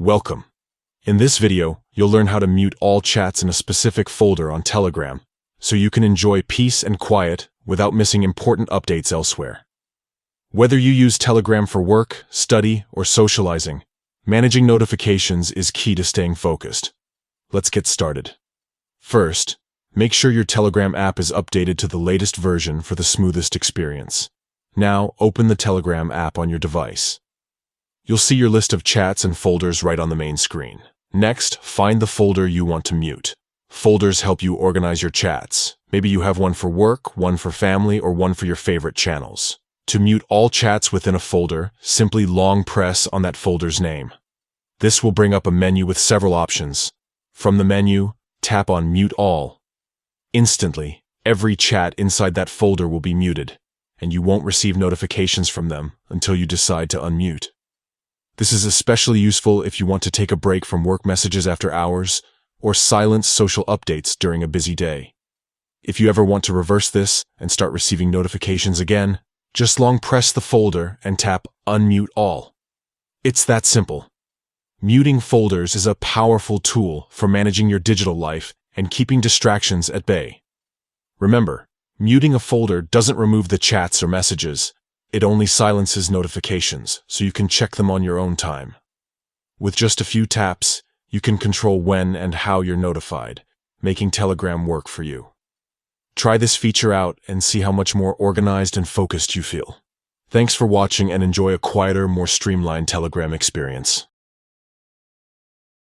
Welcome. In this video, you'll learn how to mute all chats in a specific folder on Telegram, so you can enjoy peace and quiet without missing important updates elsewhere. Whether you use Telegram for work, study, or socializing, managing notifications is key to staying focused. Let's get started. First, make sure your Telegram app is updated to the latest version for the smoothest experience. Now, open the Telegram app on your device. You'll see your list of chats and folders right on the main screen. Next, find the folder you want to mute. Folders help you organize your chats. Maybe you have one for work, one for family, or one for your favorite channels. To mute all chats within a folder, simply long press on that folder's name. This will bring up a menu with several options. From the menu, tap on Mute All. Instantly, every chat inside that folder will be muted, and you won't receive notifications from them until you decide to unmute. This is especially useful if you want to take a break from work messages after hours or silence social updates during a busy day. If you ever want to reverse this and start receiving notifications again, just long press the folder and tap Unmute All. It's that simple. Muting folders is a powerful tool for managing your digital life and keeping distractions at bay. Remember, muting a folder doesn't remove the chats or messages. It only silences notifications, so you can check them on your own time. With just a few taps, you can control when and how you're notified, making Telegram work for you. Try this feature out and see how much more organized and focused you feel. Thanks for watching and enjoy a quieter, more streamlined Telegram experience.